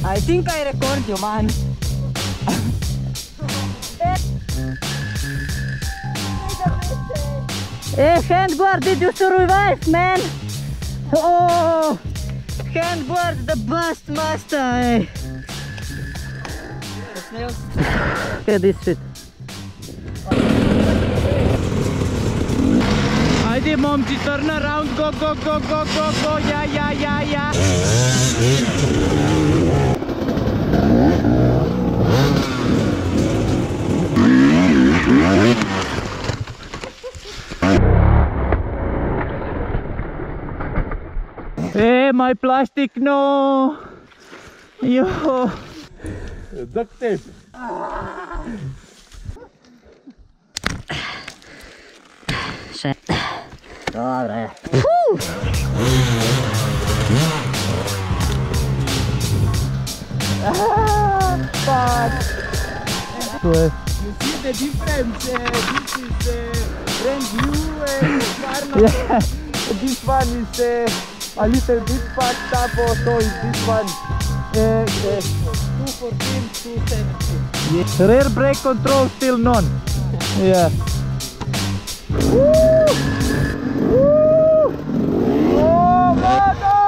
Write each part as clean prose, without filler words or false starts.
I think I record you, man. Hey, handboard, did you survive, man? Oh, handboard, the best master. Hey. Look at this shit. Haydi momci, turn around, go, go, go, go, go, go, yeah. Hey, my plastic, no! Yo! Duct tape! Shit. Dobre. Fuck! You see the difference? This is brand new Yeah. This one is a little bit fucked up, so is this one 214, 270. Yeah. Rear brake control still none. Yeah. Woo! Woo! Oh my God!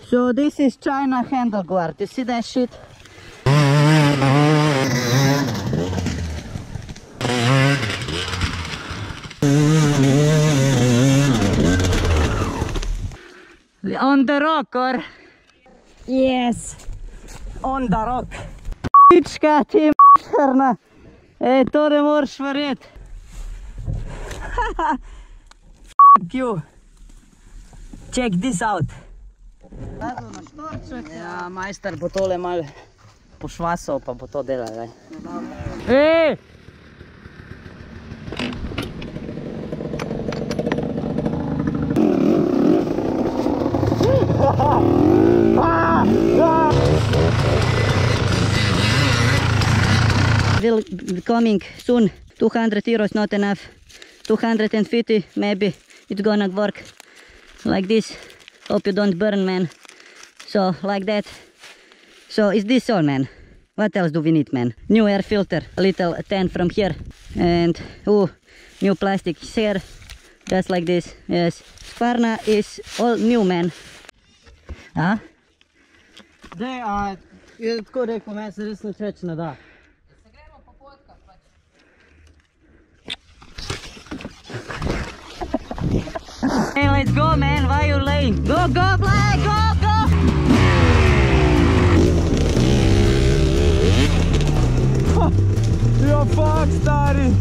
So this is China handle guard. You see that shit? On the rock or? Yes! On the rock! Pička ti m***arna! Ej, to ne moraš verjet! Fuck you! Check this out! Ja, majster bo tole mal pošvasal, pa bo to delal. Ej! Will be coming soon. 200 euros not enough. 250 maybe it's gonna work like this. Hope you don't burn, man. So like that. So is this all, man? What else do we need, man? New air filter, a little 10 from here, and new plastic here, just like this. Yes, Sparna is all new, man. Huh? Dej, a je tako rekel, meni se res nič več ne da. Se gremo po potkah pač. Hey, let's go, man. Why you laying? Go, go, Black, go, go! You're fucked, daddy!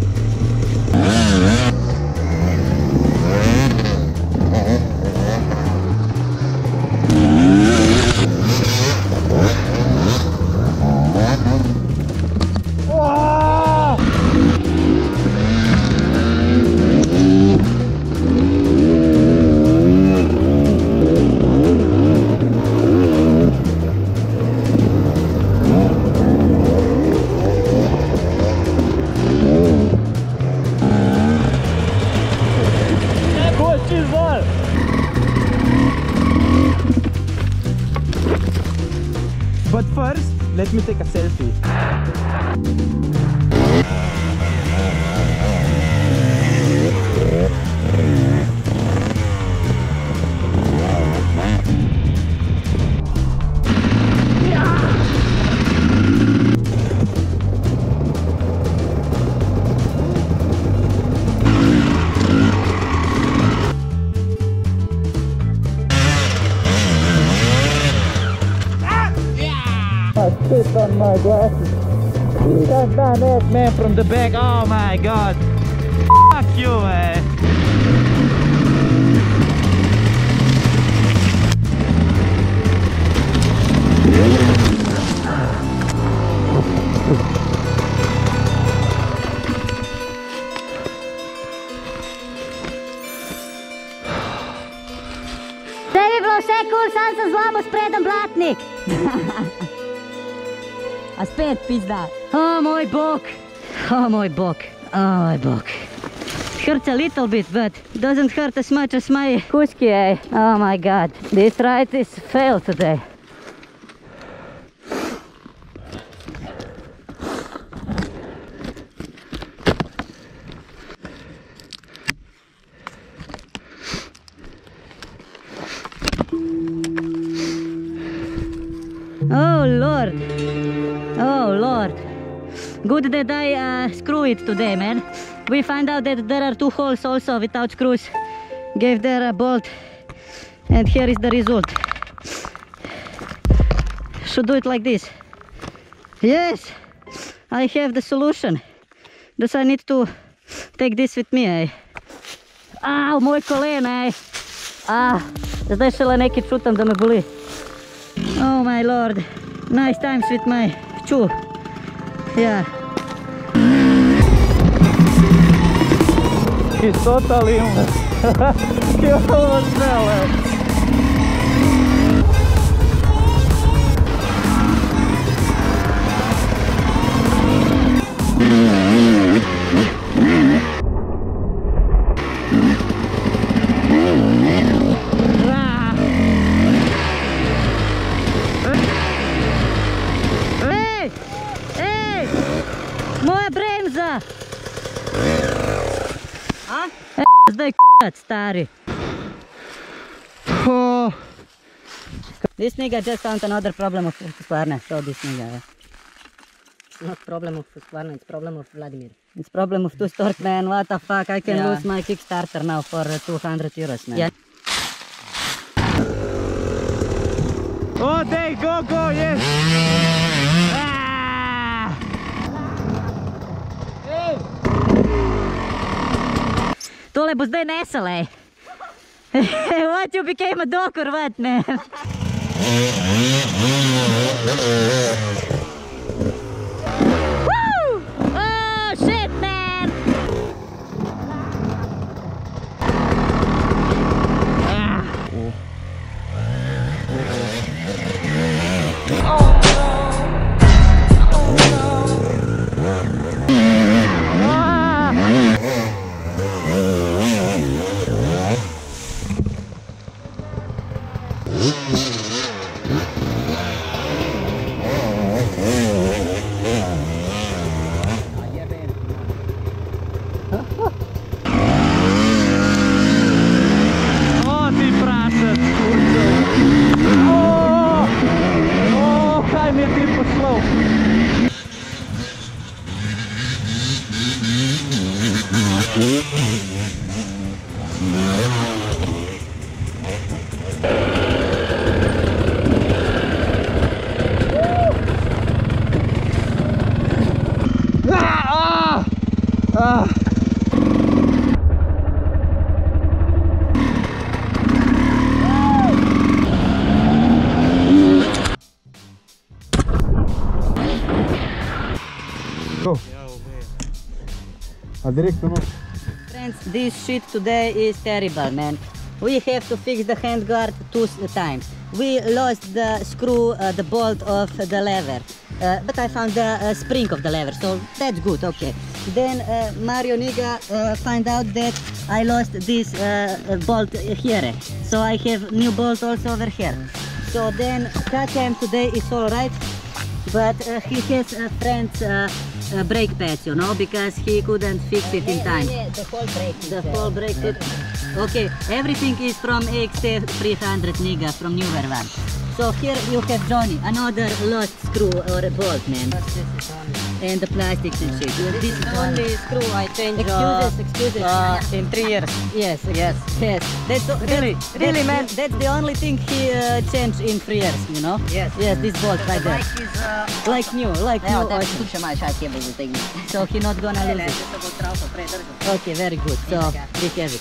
But first, let me take a selfie. Shit on my glasses. That's bad, man, from the back. Oh my god. Fuck you, man. Zdaj bi bilo vse kul, sam sem zlomil spreden blatnik. A spet pizda. O moj bog. Oh my bog. Oh my bog. Hurts a little bit, but doesn't hurt as much as my kuski, eh? Oh my god. This ride is failed today. Oh Lord. Oh Lord. Good that I screw it today, man. We find out that there are 2 holes also without screws. Gave there a bolt, and here is the result. Should do it like this. Yes, I have the solution. Just I need to take this with me, eh? Au, moj kolena, eh? Zdaj šele neki čutam da me boli. Oh my lord, nice times with my chew. Yeah. He's totally he almost fell out. Hey! Hey! Moja bremza! Zdaj k***at, stari. Oh. This nigga just found another problem of Husqvarna, so this nigga, yeah. It's not problem of Husqvarna, it's problem of Vladimir. It's problem of 2 stork, man, what the fuck, I can Yeah. lose my Kickstarter now for 200 euros, man. Yeah. Oh, there, go, go, yes. Tole bo zdaj nesel, ej. What, you became a dog or what, man? Woo! Oh, shit, man! O, ty prasec, kurczę. O, kaj mnie ty poslał. Go. A direktno no. Friends, this shit today is terrible, man. We have to fix the handguard 2 times. We lost the screw, the bolt of the lever, but I found the spring of the lever, so that's good, okay. Then Mario Niga find out that I lost this bolt here, so I have new bolt also over here. So then KTM today is alright, but he has a friend's brake pads, you know, because he couldn't fix it in time. The whole brake. The whole brake pad. Okay, everything is from XT 300 Niga, from newer one. So here you have Johnny, another lost screw or a bolt, man. And the plastics and shit. This is the only screw I changed Excuses. in 3 years. Yes. Yes. Really, man. That's the only thing he changed in 3 years, you know? Yes. Yes, this bolt right there. Bike is... Like new. Evo, da ću še malo šat jebe za tegni. So he not gonna lose Ne, it. se bo trauco predržao. Okay, very good. So be careful.